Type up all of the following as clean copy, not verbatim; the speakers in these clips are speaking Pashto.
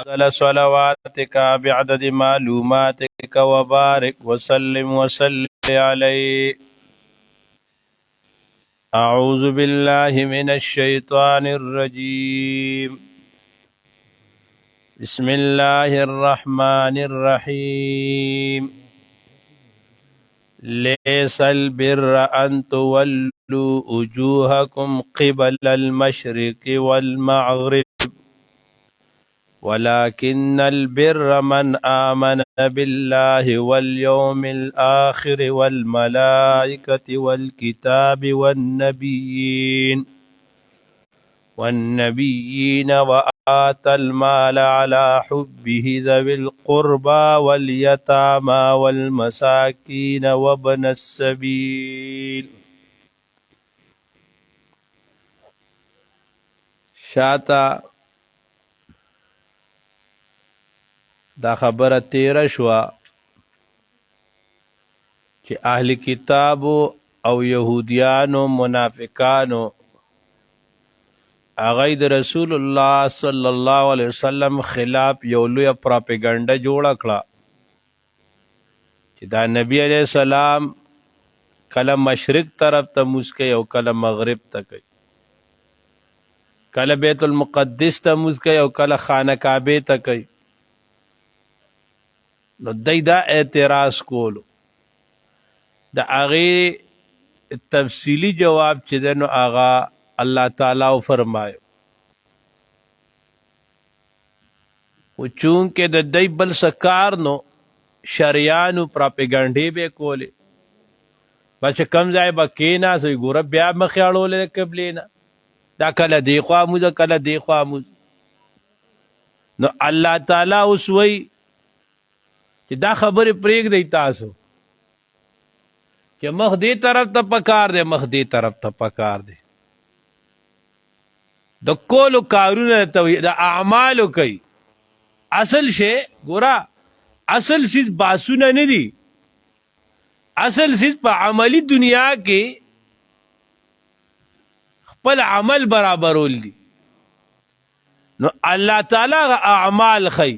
على صلواتك بعدد معلوماتك وبارك وسلم عليه. أعوذ بالله من الشيطان الرجيم. بسم الله الرحمن الرحيم. ليس البر أن تولوا وجوهكم قبل المشرق والمغرب ولكن البر من آمن بالله واليوم الآخر والملائكة والكتاب والنبيين وآتى المال على حبه ذوي القربى واليتامى والمساكين وابن السبيل. شاتا دا خبره تیره شوه چې اهل کتابو او یهودیانو منافقانو هغه د رسول الله صلی الله علیه وسلم خلاف یو لویه پراپیګنډه جوړه کړه چې دا نبی علیه السلام کله مشرق طرف ته موس کوي او کله مغرب ته کوي، کله بیت المقدس ته موس کوي او کله خانه کعبه ته کوي. نو دی دا اعتراض کولو، د هغې تفصیلی جواب چې دی نو هغه الله تعالی فرمایو. خو چونکې د دی بل څه کار نو شریانو پراپیګنډې به کولې، به چې کوم ځای به کېناست ګوره بیا مخې اړولې د قبلې نه، دا کله دې خوا موز کله دې خوا موز. نو الله تعالی اوس وایي چې دا خبرې پرېږدئ تاسو چې مخ دې طرف ته پکار دی مخ دې طرف ته پکار دی. د کولو کارونه د اعمالو کوي. اصل شی ګوره اصل چیز باسونه نه دي، اصل چیز په عملی دنیا کې خپل عمل برابرول دي. نو الله تعالی اعمال خي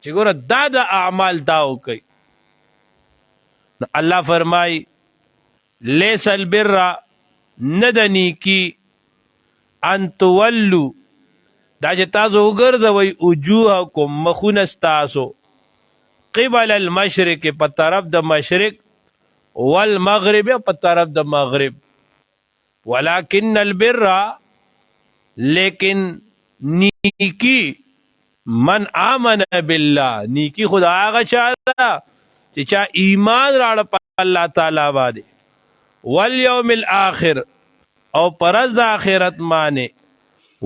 چې ګوره دا د اعمال داو کوي. نو الله فرمای لیس البر ندنی کی ان تولو دا چې تاسو وګرځوئ وجوهکم مخونه ستاسو قبل المشرق په طرف د مشرق والمغرب په طرف د مغرب ولکن البر لیکن نیکی من آمن بالله نیکی خدا آغا چاہتا چې چا ایمان راړه په الله تعالی باندې والیوم الاخر او پرز د آخرت معنی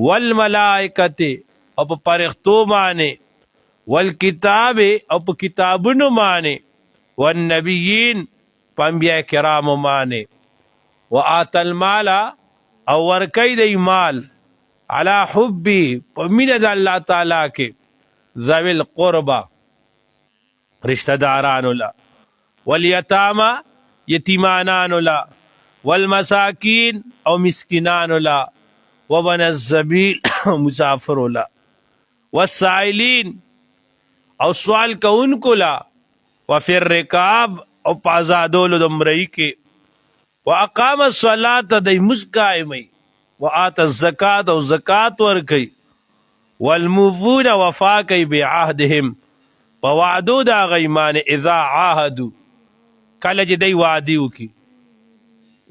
والملائکت او په پرختو معنی والکتاب او په کتابونو معنی والنبیین په انبیاء کرامو معنی وآت المال او ورکی دی مال علی حبی په مینه د الله تعالی کې ذوی القربى رشتہ دارانو لا والیتاما یتیمانانو لا والمساکین او مسکینانو لا وبن السبیل مسافرو لا والسائلین او سوال کوونکو لا وفي الرکاب او پازادولو د مرئی کې واقام الصلاة د مسقائمي وآت الزکات او زکات ورکي والموفون وفا کوي بعهدهم په وعدو دا غیمان اذا عاهدوا کله چې دی وعدي وکي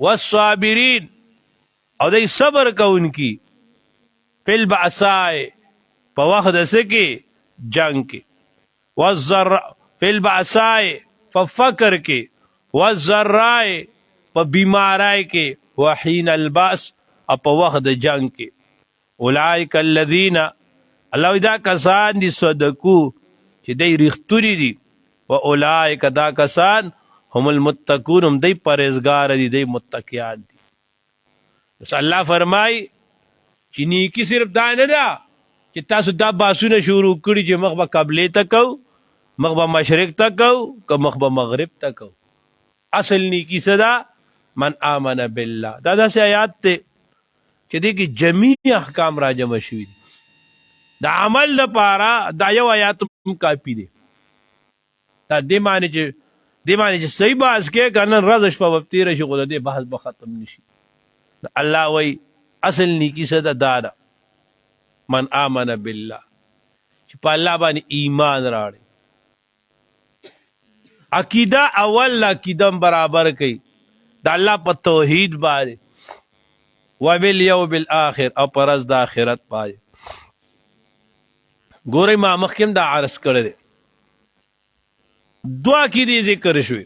والصابرین او دی صبر کوونکي فی البأساء په وخت د سکي جنگ کې والضراء فی البأساء په فقر کې والضراء په بیماری کې وحین الباس په وخت د جنگ کې اولئک الذین الله دا کسان دي صدقو چې دی رښتونی دي و اولئک دا کسان هم المتقون هم دی پرهیزګار دي دی متقیان دي. بس الله فرمای چې نیکی صرف دا نه ده چې تاسو دا باسونه شروع کړي چې مخ به قبله ته کو مخ به مشرق ته کو که مخ به مغرب ته کو. اصل نیکی صدا من آمن بالله دا داسې آیات ته چې دی کې جمیع احکام را جمع شوي دي. د عمل لپاره دا یو آیات کافي دی. دا دې معنی چې صحیح بحث کې کنه رضا شپه به تیره شي خو د دې بحث به ختم نشي. الله وی اصل نیکی څه ده؟ دا ده من آمن بالله چې په الله باندې ایمان راړي. عقیده اول عقیده برابر کوي د الله په توحید باندې وبالیوم الاخر او پر ورځ د آخرت باندې. ګورئ ما مخکې دا عرض کړی دی دوه عقیدې ذکر شوي،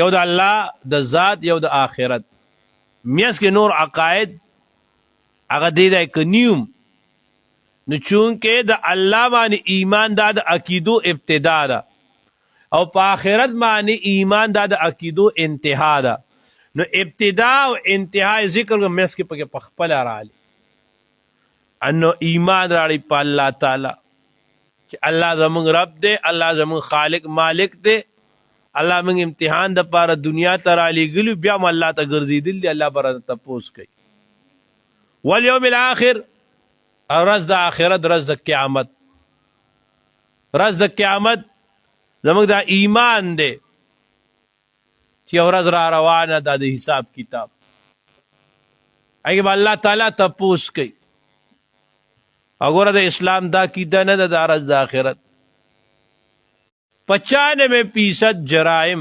یو د الله د ذات یو د آخرت. میاس کې نور عقاید هغه دی دی که نیوم نو چونکې د الله باندې ایمان دا د عقیدو ابتدا ده او په آخرت باندې ایمان دا د عقیدو انتها ده. نو ابتدا او انتها ذکر کو میاس کې پکې په خپل راړي انو ایمان راړي په الله تعالی چې الله زمونږ رب دی، الله زمونږ خالق مالک دی، الله موږ امتحان د پاره دنیا ته را لېږلي، بیا هم الله ته ګرځېدل دي، الله به راته تپوس کوي. والیوم الاخر او ورځ د آخرت، ورځ د قیامت. ورځ د قیامت زموږ دا ایمان دی چې یو ورځ را روانه ده د حساب کتاب، هغې به الله تعالی تپوس کوي. او ګوره د اسلام دا عقیده نه ده د ورځ د آخرت. 95% جرائم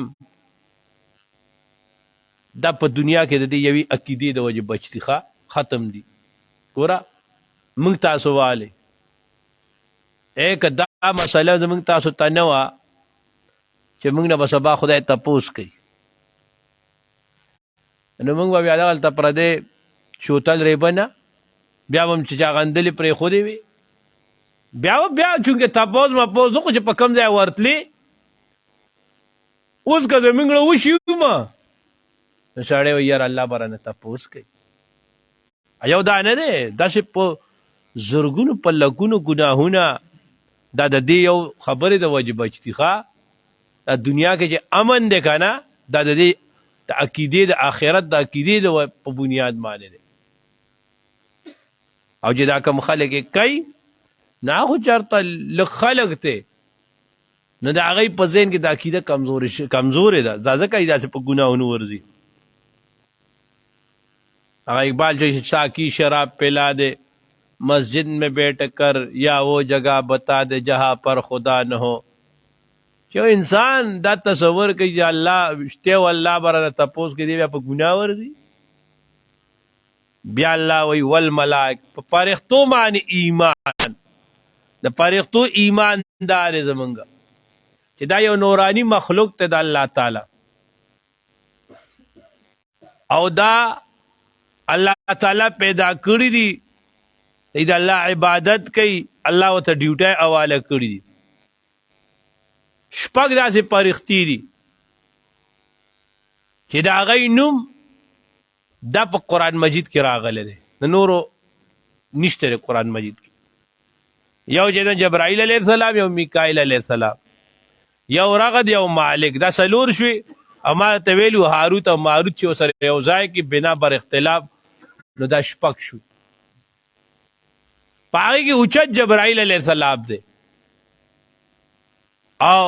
دا په دنیا کې د دې یوې عقیدې د وجې بچ دي، ختم دي. ګوره موږ تاسو والے که دا مسله زموږ تاسو ته نه وه چې موږ نه به سبا خدای تپوس کوي نو موږ به بیا دغلته پردی شوتل ریبه نه بیا به هم چې چاغندلې پرېښودې وي بیا چونکې تپوس مپوس نه خو چې په کوم ځای ورتلې اوس که زموږ نه وشي ومه نو سړی وایي یاره الله به رانه تپوس کوي. یو دا نه دی، داسې په زرګونو په لکونو ګناهونه دا د دې یو خبرې د وجې بچ دي. دا دنیا کې چې امن دی که نه دا د دې د عقیدې د آخرت د عقیدې د په بنیاد باندې دی. او چې دا کوم خلک یې کوي نه خو چېرته لږ خلک دی نو د هغوی په ذهن کې د عقیده کمزورې ده، ځکه یې داسې په ګناهونو ورځي. هغه اقبال جو ساکی شراب پلا دے مسجد میں بیٹھ کر یا وہ جگہ بتا دے جہاں پر خدا نہ ہو. جو انسان دا تصور کوي چې الله شته او الله برانه تپوس کې دی بیا په ګناه ورځي. بیا الله وی والملائک په فرښتو باندې ایمان، د فرښتو ایماندار زمونږ چې دا یو نورانی مخلوق ته د الله تعالی او دا الله تعالی پیدا کړی دي، د الله عبادت کوي، الله ورته ډیوټۍ حواله کړي دي. شپږ داسې فرښتې دي چې د هغوی نوم دا په قرآن مجید کې راغلی دی، د نورو نشته دی قرآن مجید کې. یو چې جبرائیل علیه السلام، یو میکائیل علیه السلام، یو رغد، یو مالک. دا څلور شوي او ما ته ویلو هاروت او ماروت چې ورسره یو ځای کې بنا بر اختلاف نو دا شپږ شو. په هغې کې اوچت جبرائیل علیه السلام دی او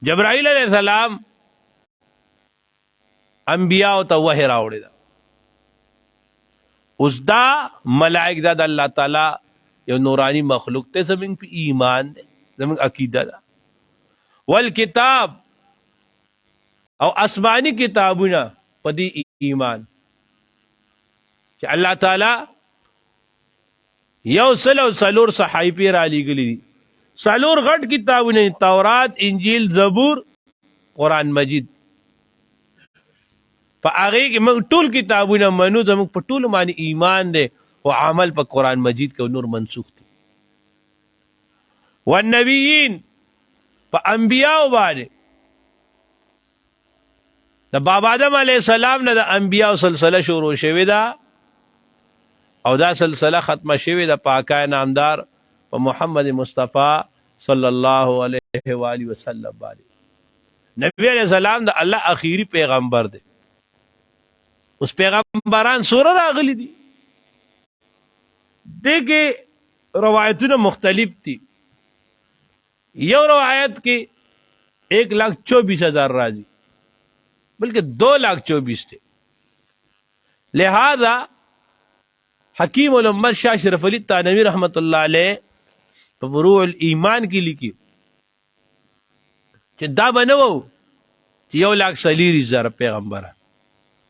جبرائیل علیه السلام انبیاء ته وحی راوړی ده. اوس دا ملائک دا د الله تعالی یو نورانی مخلوق ته زمونږ په ایمان دی، زمونږ عقیده ده. والکتاب او آسمانی کتابونه په دې ایمان چې الله تعالی یو سل او څلور صحایفې را لېږلي دي، څلور غټ کتابونه، تورات، انجیل، زبور، قرآن مجید. په هغې کې موږ ټول کتابونه منو، زموږ په ټولو باندې ایمان دی او عمل په قرآن مجید کې نور منسوخ دي. والنبیین په انبیاو باندې د بابا آدم علیه السلام نه د انبیاو سلسله شروع شوې ده او دا سلسله ختمه شوې ده په آقای نامدار په محمد مصطفی صلی الله علیه و آله وسلم باندې. نبی علیه السلام د الله اخیری پیغمبر دی. اوس پیغمبران سوره راغلي دي، دې کې روایتونه مختلف دي. یو روایت کې 1,24,000 راځي، بلکہ 2,24,000 تھے. لہذا حکیم الامت شاہ شرف علی تھانوی رحمت اللہ علیہ فروع الایمان کی لکھی کہ دا بنو 1,40,000 پیغمبر.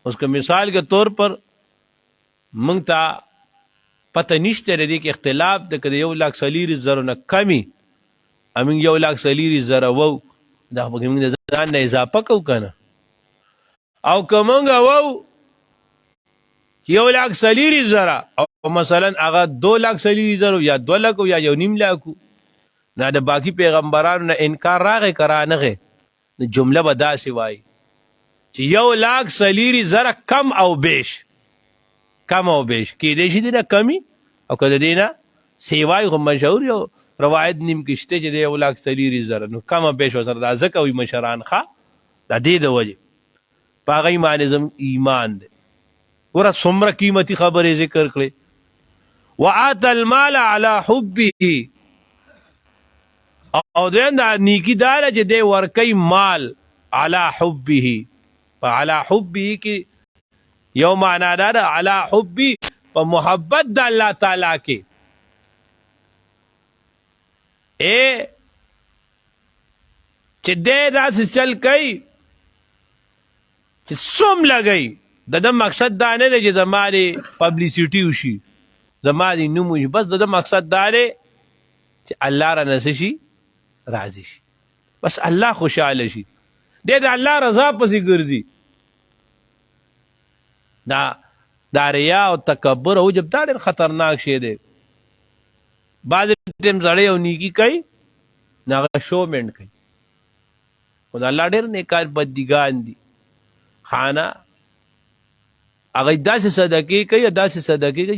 اس کا مثال کے طور پر منگتا پتہ نشتے رہی کہ اختلاف دے کہ 1,40,000 نہ کمی امین 1,40,000 وو دا پکې موږ د ځان نه اضافه کوو که نه، او که موږ وو 1,40,000 او مثلا هغه 2,40,000 یا 2 لک یا 1.5 لک نه د باقي پیغمبرانو نه انکار راغی که رانغی، جمله به داسې وایي چې 1,40,000 کم او بیش کېدای شي دی نه کمی او که د دې نه سیوای خو مشهور یو روایت نیم کې شته چې د 1,40,000 نو کم او بیش ورسره دا ځکه وایي مشران ښه د دې د وجې په هغه باندې زموږ ایمان دی. ګوره څومره قیمتي خبرې ذکر کړې. وآت المال علی حبه، او دویم دا نیکی دا ده چې دی ورکوي مال علی حبه. په علی حبه کې یو معنا دا ده علی حبی په محبت د الله تعالی کې، چې دی داسې چل کوي چې څوم لګوي د ده مقصد دا نه دی چې زما د پبلیسټي وشي، زما د نوم وشي، بس د ده مقصد دا دی چې الله را نڅه شي راضي شي، بس الله خوشحاله شي، دی د الله رضا پسې ګرځي. دا ریا او تکبر او جب دا ډېر خطرناک شی دی. بعضې ټیم سړی او نیکي کوي نو هغه شومنټ کوي، خو د الله ډېر نیکان بندګان دي خانه هغه داسې صدقې کوي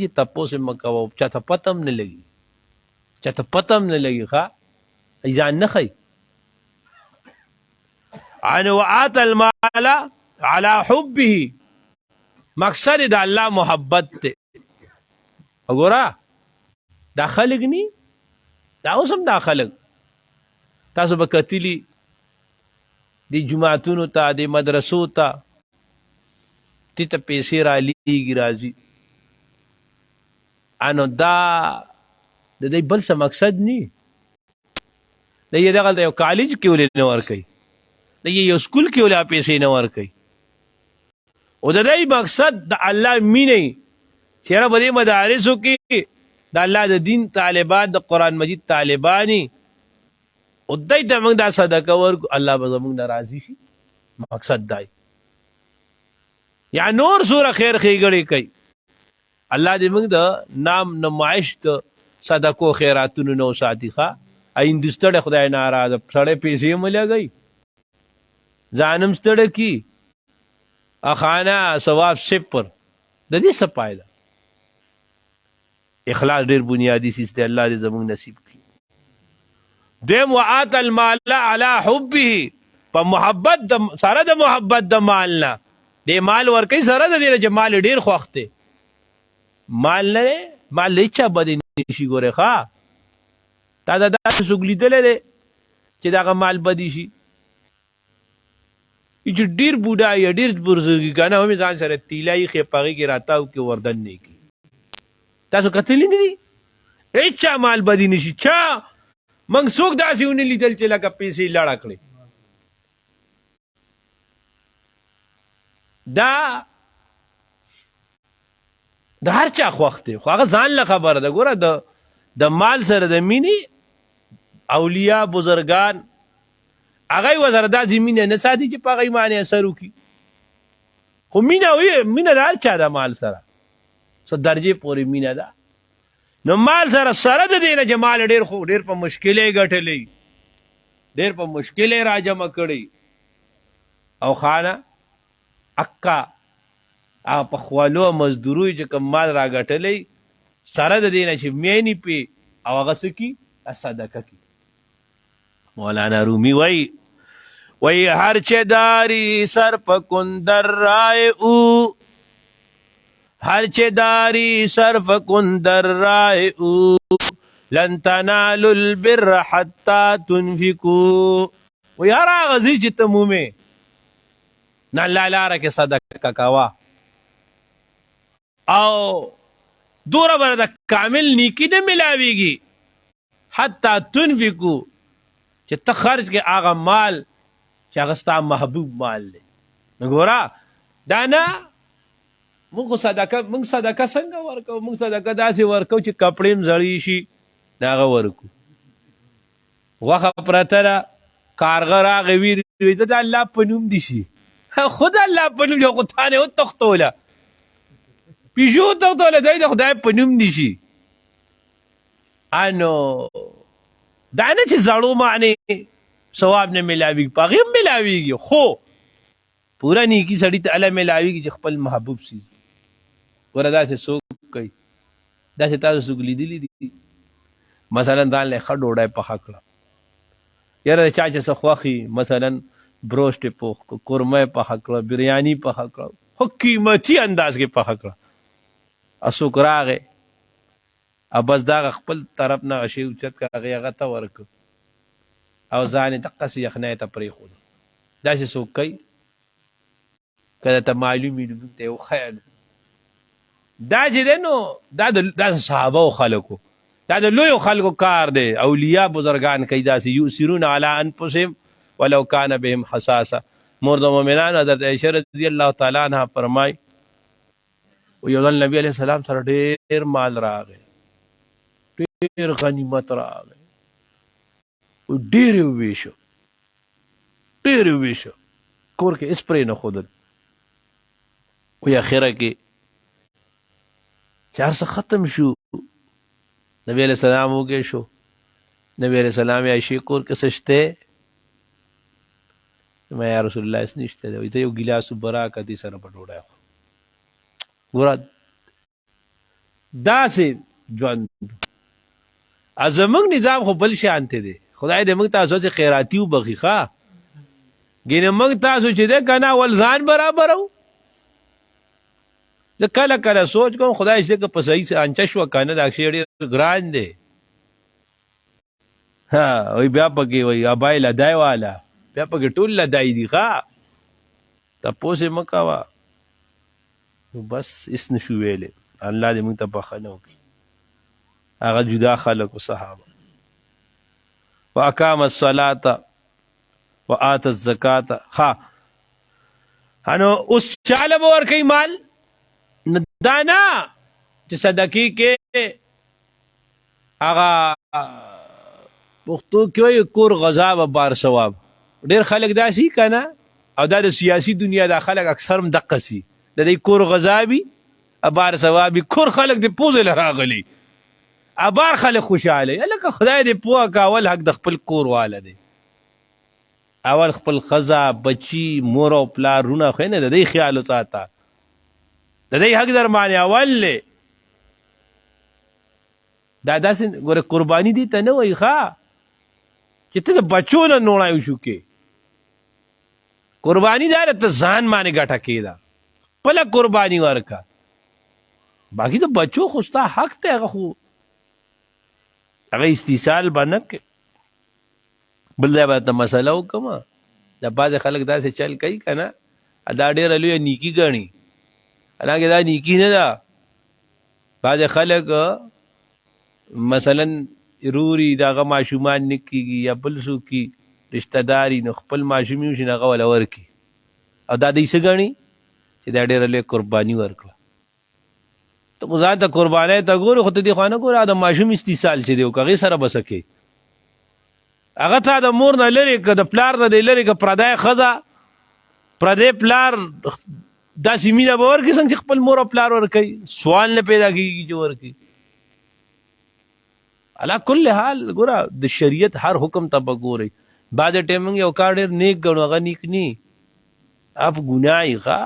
چې تپوس یې مه کوه، چاته پته هم نه لګي ښه ځان نه ښیي. عن وآت المال على حبه، مقصد دا الله محبت تے. وګوره دا خلق نی، دا اوس هم دا خلق تاسو به کتلی دی جماعتونو ته دی مدرسو ته تی ته پیسې رالیږي راځي، انو دا د دې بل څه مقصد نی، د یې دغلته یو کالج کې ولې نه ورکوي، د یو سکول کې ولې پیسې نه ورکوي، او د دې مقصد د الله مینه چیرې په دې مدارسو کې د الله د دین طالبان د قرآن مجید طالبانی او دای ته موږ دا صدقه ورکو الله به زموږ نه راضي شي، مقصد دی. یا نور سوره خیر ښېګړې کوي، الله دې موږ د نام نمایش د صدقو خیراتونو نه وساتي ښه. هندوستړی خدای ناراضه سړی پیسې هم لګوي ځان هم ستړی کي اخانه ثواب صفر، د دې څه فایده؟ اخلاص ډېر بنیادي چیز دی، الله دې زموږ نصیب کړي. دویم وآت المال علی حبه، په محبت سره د محبت د مال نه دې مال ورکوي سره د دې نه چې مال ډېر خوښ دی، مال نه مال هیچا بدې نشي ګورې ښه. تا دا داسې څوک لیدلی دی چې دغه مال بدې شي؟ چې ډېر بوډا یا ډېر بزرګي که نه هم ځان سره تیله ایښې په هغې کې راتاو کې وردن نه کړي. تاسو کتلی نه دي؟ هېچا مال بدي نه شي. چا موږ څوک داسې ونه لیدل چې لکه پیسې لړه کړې. دا د هر چا خوښ دی، خو هغه ځان له خبره ده. ګوره د مال سره د مینې اولیاء بزرګان هغه وزره داسې مینه نه ساتي چې په هغې باندې اثر وکړي، خو مینه د هر چا ده مال سره څه درجې پورې مینه ده. نو مال سره د دې نه چې مال ډېر په مشکل یې ګټلی، ډېر په مشکل یې راجمع کړی، او خانه اکا په خوالو او مزدورو چې کوم مال را ګټلی سره د دې نه چې مینې پې او هغه څه کي صدقه کي. مولانا رومی وی هر چه داری سر فکن در رائے او، هر چه داری سر فکن در رائے او، لن تنالوا البر حتى تنفقوا و یار هغه ځای چې ته مومې نه الله لاره کې صدقه کوه او دوره به د کامل نیکي نه ملاویږي حتی تنفقوا چې ته خرج کې هغه مال چې هغه ستا محبوب مال دی نو ګوره دا نه موږ صدقه څنګه ورکو موږ صدقه داسې ورکو چې کپړې هم زړې شي د هغه ورکو غوښه پرته ده کارغه راغی ویې د الله په نوم دي شي خود الله په نوم خو تا نه وتښتوله پیشو وتښتوله دی د خدای په نوم دي شي انو دا نه چې زړو معنی ثواب نه ملاویږي په هغې هم ملاویږي خو پوره نیکي سړي ته الله ملاویږي چې خپل محبوب سي ګوره داسې څوک کوي داسې تاسو څوک لیدلي دي مثلا ځان له ښه ډوډۍ پخه کړه یاره د چا چې څه خوښي مثلا بروسټ یې پوخ کړه قورمه یې پخه کړه بریاني پخه کړه خو قیمتي انداز کې پخه کړه او څوک راغی او بس دا خپل طرف نه شی اوچت کړه هغه ته ورکړه او ځان یې دقسې یخنۍ ته پرېښود داسې څوک کوي که درته معلوم وي نو موږ ته یې وښیه دا چې دی نو دا صحابه خلکو دا د لویو خلکو کار دی اولیاء بزرگان کوي داسې یؤثرون علی انفسهم ولو کان بهم حساسه مور د مؤمنانو حضرت عایشه رضی الله تعالی عنها فرمای و یو ځل نبی علیه السلام سره ډېر مال راغی ډېر غنیمت راغی ډېر یې وویشو کور کې هېڅ پرې نه ښودل وی اخره کې چې هر څه ختم شو نبی علیہ السلام وګې شو نبی علیہ السلام عائشې کور کې څه شته ما یا رسول الله اس نشته دی ته یو ګیلاس اوبه راکړه دې سره په ډوډۍ خورو ګوره داسې ژوند زموږ نظام خو بل شانتې دی خدای دې موږ تاسو چې خیراتي وبخي ښه ګینه موږ تاسو چې دی که نه اول ځان برابرو زه کله سوچ کوم خدای چې که په صحیح انچه شوه که نه دا شی ډېر ګران دی وایي بیا پکې وایي ابای لدای والا بیا پکې ټول لدای دي ښه تپوس یې مه کوه نو بس هېڅ نه شو ویلی الله دې موږ ته بخښنه وکړي هغه جدا خلکو صحابه واقام الصلاة وآت الزکاة ښه نو اوس چاله به ورکوي مال دا نه چې صدقې کې هغه پښتو کې وایي کور غذا به بار ثواب ډېر خلک داسې که نه او دا د سیاسي دنیا دا خلک اکثر هم دقسي د دې کور غذا وي بار ثواب وي کور خلک د پوزې له راغلي بار خلک خوشحاله لکه خدای دې پوه که اول حق د خپل کور واله دی اول خپل ښځه بچي مور او پلار رونه خو نه د دې خیال وساته د دې حق در باندې اول دی دا داسې ګوره قرباني دې ته نه وایي ښه چې ته د بچو نه نوړی وشو کې قرباني دا ته ځان باندې ګټه کېده خپله قرباني ورکه باقي د بچو خو ستا حق دی هغه خو هغه استحصال به نه کې بل ځای به ته مسله وکړم د بعضې خلک داسې چل کوي که نه دا ډېره لویه نیکي ګڼي حالانکه دا نیکی نه ده بعضې خلک مثلا روري د هغه ماشومان نه کېږي یا بل څوک کي رشته داري نو خپل ماشوم یې وشي نو هغه وله ورکړي او دا دوی څه ګڼي چې دا ډېره لویه قرباني ورکړه ته خو ځان ته قربانۍ ته ګورې خو ته دې خوا نه ګورې د ماشوم استحصال چې دی او که هغې سره به څه کوې هغه تا د مور نه لرې که د پلار نه دی لرې که پردی ښځه پردی پلار داسې مینه به ورکړي څنګه چې خپل مور او پلار ورکوي سوال نه پیدا کېږي چې ورکړي علا کل حال ګوره د شریعت هر حکم ته به ګورئ بعضې ټایم موږ یو کار ډېر نیک ګڼو هغه نیک نی اپ ګناه یې ښه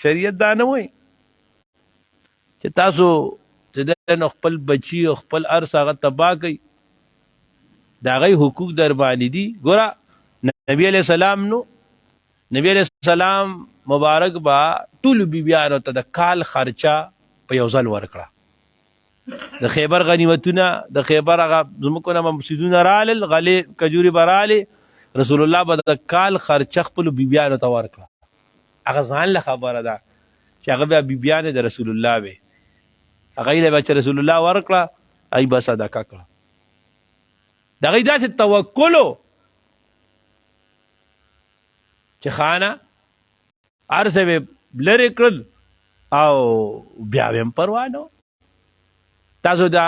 شریعت دا نه وایي چې تاسو چې نو خپل بچي او خپل ارث هغه تباه کوي د هغوی حقوق در باندې دي ګوره نبي علیه السلام نو نبی علیه السلام مبارک با ټولو بیبیانو ته د کال خرچه په یو ځل ورکړه د خیبر غنیمتونه د خیبر هغه زموږ نه مفسدونه رالل غلې کجوري براله رسول الله به د کال خرچه خپل بیبیانو ته ورکړه هغه ځان له خبره ده چې هغه بیا بیبیانې د رسول الله وي هغه یې به چې رسول الله ورکړه ای به صدقه کړه د هغې داسې توکل چې خانه هر څه به لرې کړل او بیا به هم پروا نه تاسو دا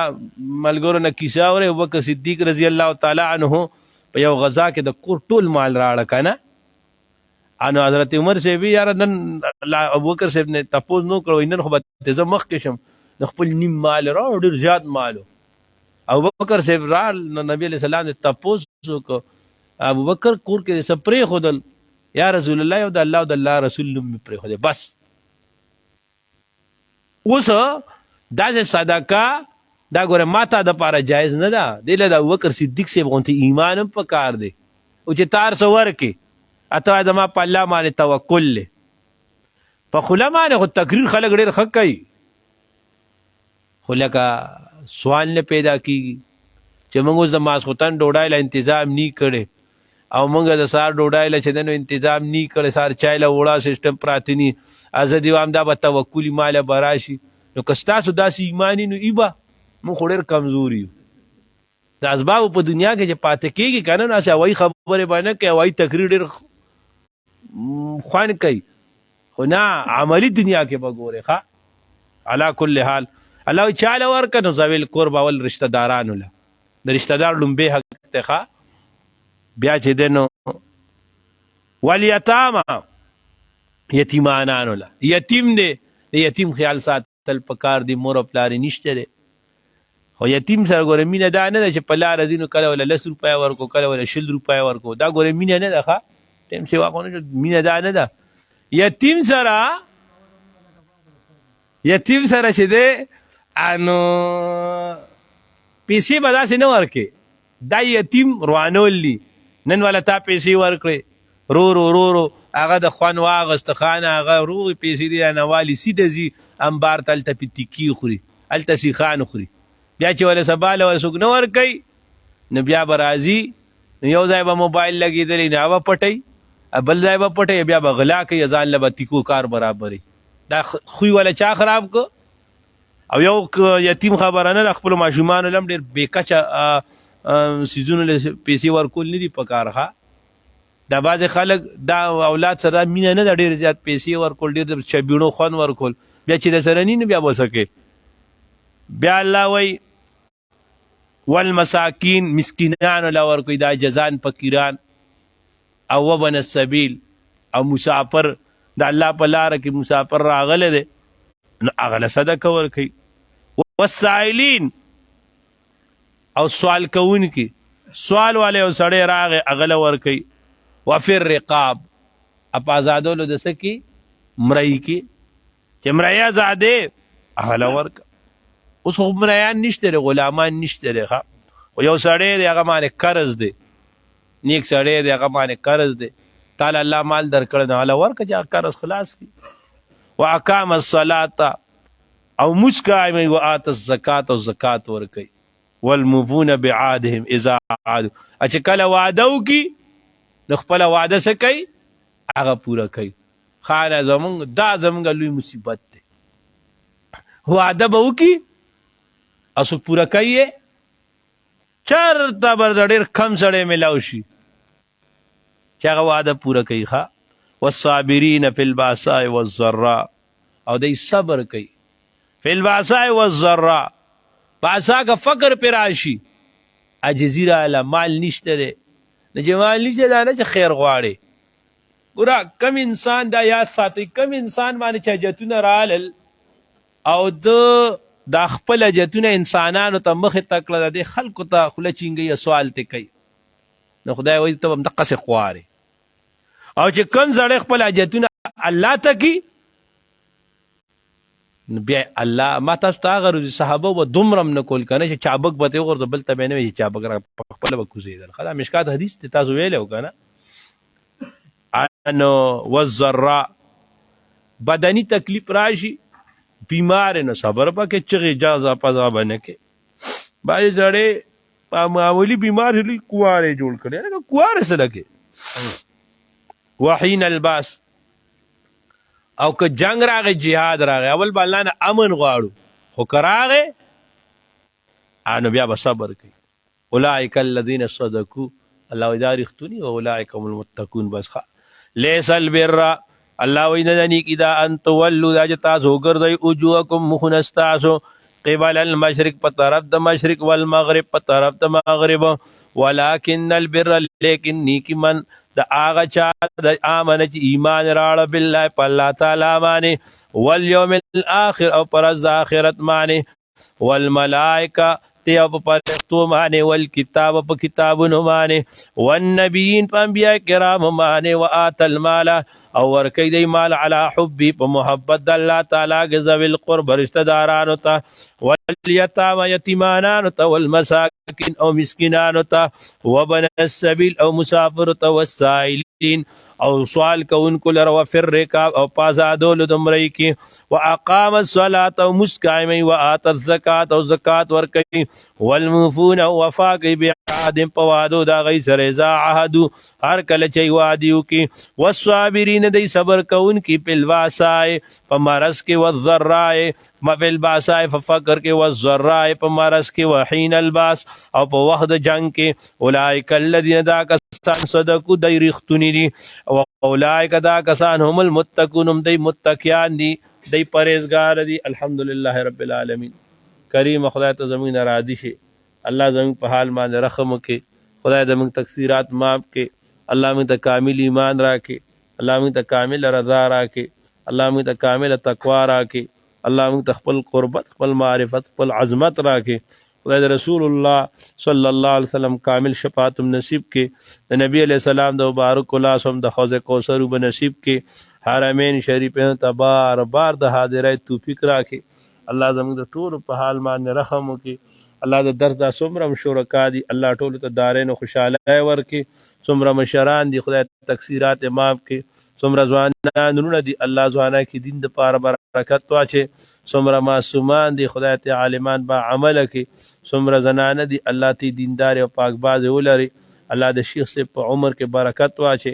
ملګرو نه کیسه اورئ ابوبکر صدیق رضی الله تعالی عنه په یو غزا کې د کور ټول مال راړه که نه انو حضرت عمر صاحب یاره نن ابوبکر صاحب نه تپوس نو کړی نن خو به زه مخکې شم د خپل نیم مال راوړ ډېر زیات مالو ابوبکر صاحب رال نو نبی علیه السلام د تپوس وکړو ابوبکر کور کې څه پرېښودل یا رسول الله او د الله او د الله رسول نوم مې پرېښودی بس اوس داسې صدقه دا ګوره ما ته دپاره جایز نه ده دې له د ابوبکر صدیق صاحب غوندې ایمان هم په کار دی او چې تار څه ورکې اته وایه زما په الله باندې توکل دی په خوله باندې خو تقریر خلک ډېر ښه کوي خو لکه سوال نه پیدا کېږي چې موږ اوس د ماسخوتن ډوډۍ له انتظام نی کړی او موږ د سهار ډوډۍ له چې دی نو انتظام نی کړی سهار چای له وړه سسټم پراته ني زه دې وایم دا به توکلي ماله به راشي نو که ستاسو داسې ایماني نو ای به موږ خو ډېر کمزور یو د اسبابو په دنیا کې چې پاتې کېږي که نه نو هسې هوایي خبرې به نه کوي هوایي تقریر ډېر خوند کوي خو نه عملي دنیا کې به ګورې ښه علا کل حال الله وایي چا له ورکه نو ذویل قربه اول رشته دارانو له د رشته دار لومبې حق دی ښه بیا چې دی نو والیتامه یتیمانانو له یتیم دی د یتیم خیال ساتل پکار دی مور او پلار نشته دی خو یتیم سره ګوره مینه دا نه ده چې په لاره ځي نو کله وله 10 روپۍ ورکو کله وله 20 روپۍ ورکو دا ګوره مینه نه ده ښه ټیم سیوا خو نه مینه دا نه ده یتیم سره چې دی نو پیسې به داسې نه ورکې دا یتیم روانول دي نن والا تا پیسې ورکړې رو رو رو رو هغه د خوان واغسته خانه هغه روغې پیسې دي نوالي سیده ځي امبار ته هلته پې تکي خوري هلته سیخان خوري بیا چې وله سبا له وله څوک نه ورکوي نو بیا به راځي نو یو ځای به موبایل لګېدلی نو هغه پټوي بل ځای به پټوي بیا به غلا کوي ځان له به تیکو کار برابري دا خوی وله چا خراب کو او یو یتیم خبره نه ده خپلو ماشومانو له هم ډېر بېکچه څیزونو له پیسې ورکول نه دي په کار ښه دا بعضې خلک دا اولاد سره مینه نه ده ډېر زیات پیسې ورکول ډېر چبیڼو خوند ورکول بیا چې د سره ني نو بیا به څه کوې بیا الله وایي والمساکین مسکینانو له ورکوي دا جزان فقیران او وبن السبیل او مسافر د الله په لاره کې مسافر راغلی دی نو هغه له صدقه ورکوي والسائلین او سوال کوونکي سوال والی یو سړی راغی هغه له ورکوي وفي الرقاب په ازادولو د څه کې مرۍ کې چې مرۍ ازادې هغه له ورکه اوس خو مریان نشته دی غلامان نشته دی خو یو سړی دی هغه باندې قرض دی نیک سړی دی هغه باندې قرض دی تعالی الله مال درکړی نو هله ورکه چې هغه قرض خلاص کړي واقام الصلاة او مونځ کوي وآت الزکات او زکات ورکوي والموفون بعهدهم اذا عهدوا چې کله واده وکړي نو خپله واده څه کوي هغه پوره کوي خانه زمونږ دا زمونږ لوی مصیبت دی واده به وکړي او څوک پوره کوي یې چېرته به د ډېر کم سړی میلاو شي چې هغه واده پوره کوي ښه والصابرین فی الباساء والضراء او دی صبر کوي فی الباساء والضراء باسا که فقر پې راشي عاجزي راله مال نشته دی نه چې مال نشته دا نه چې خیر غواړي ګوره کم انسان دا یاد ساتئ کم انسان باندې چې حاجتونه رالل او دا خپل حاجتونه انسانانو ته مخې ته کړه د دې خلکو ته خوله چینګوي سوال ترې کوي نو خدای وایي ته به همدقسې خوارې او چې کوم سړی خپل حاجتونه الله ته کړي نو بیا الله ما تاسو ته هغه روزي صحابه به دومره هم نه کول که نه چې چابک به ترې وغورځه بل ته به یې نه وایي چې چابک را پخپله به کوزېدل ښه دا مشکات حدیث دی تاسو ویلی و که نه نو والضراء بدني تکلیف راشي بیمار نو صبر پکې چغې جازا پزا باندې کې باندې جړې معمولی بیمار هلی کواره جوړ کړي هغه کواره سره کې وحین الباس او که جنگ راغی jihad راغی اول بالا نه امن غواړو خو کراغه انو بیا به صبر کوي اولئک الذین صدقوا الله ادار اختونی او اولئک هم المتقون بس ليس البر الله ویننی کدا ان تولوا اجتا زوګر دی وجوهکم مخنستاسو قبل المشرق په طرف د مشرق والمغرب په طرف د مغرب ولكن البر لیکن نیکی من د آغا چا د آمن چې ایمان راړه بالله په الله تعالی باندې والیوم الاخر او پرز د آخرت باندې والملائکه تی او په پرشتو باندې والکتاب په کتابونو باندې والنبیین په انبیاء کرام باندې وآت المال او ورکی دی مال علی حبی په محبت د الله تعالی ذوی القرب رشتہ دارانو ته والیتام یتیمانانو ته والمساکین او مسکینانو ته وبن السبیل او مسافر ته والسائلین او سوال کوونکو لره وفي الرکاب او پازادولو د مرۍ کې واقام الصلاة او مسکایمي وآت الزکات او زکات ورکوي والموفون او وفا کوي بعهدهم په وعدو د هغوی سره اذا عهدو هر کله چې وعدې وکړي والصابرین دی صبر کوونکي په الباساء په مرض کې والضراء په الباساء په فقر کې والضراء په مرض کې وحین الباس او په وخت د جنگ کې اولئک الذین دا کسان صدقوا دی رښتوني دي اولئک دا کسان هم المتقون هم دی متقیان دي دی پرهیزګار دي الحمدلله رب العالمین کریم خدای ته زموږ نه راضي شي الله زموږ په حال باندې رحم وکړي خدای زموږ تقصیرات معاف کړي الله موږ ته کامل ایمان راکړي الله موږ ته کامل رضا راکړي الله موږ ته کامل تقوا راکړي الله موږ ته خپل قربت خپل معرفت خپل عظمت راکړي خدای د رسول الله صلی الله علیه وسلم کامل شفاعت نصیب کې د نبی علیہ السلام د مبارک لاس هم د حوض کوثر وب نصیب کې حرمین شریفین ته بار بار د حاضرۍ توفیق راکړي الله زموږ د ټولو په حال باندې رحم وکړي الله د درس دا څومره شرکا دي الله ټولو ته دارین خوشاله ورکړي څومره مشران دي خدای تقصیرات معاف کړي څومره ځوانان دي الله ځوانه کې دین د پاره برکت واچي څومره معصومان دي خدای ته عالمان با عمل کړي څومره زنانه دي الله ته دیندار او پاکباز ولري الله د شیخ سے په عمر کې برکت واچي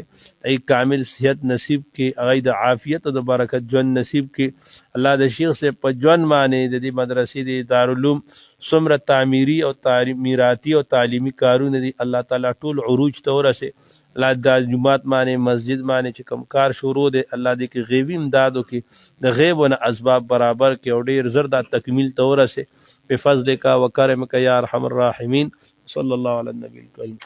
ای کامل صحت نصیب کې هغه د عافیت او د برکت ژوند نصیب کې الله د شیخ سے په ژوند باندې د دې مدرسې د دارالعلوم څومره تعمیری او تعمیراتی او تعلیمی کارونه دي الله تعالی ټول عروج ته ورسه الله د جمعات باندې مسجد باندې چې کوم کار شروع دی الله دې کې غیبی امدادو کې د غیبونه اسباب برابر کې او ډیر زر دا تکمیل ته ورسه په فضل کا وکرم کا یا ارحم الراحمین صلی الله علی النبی الکریم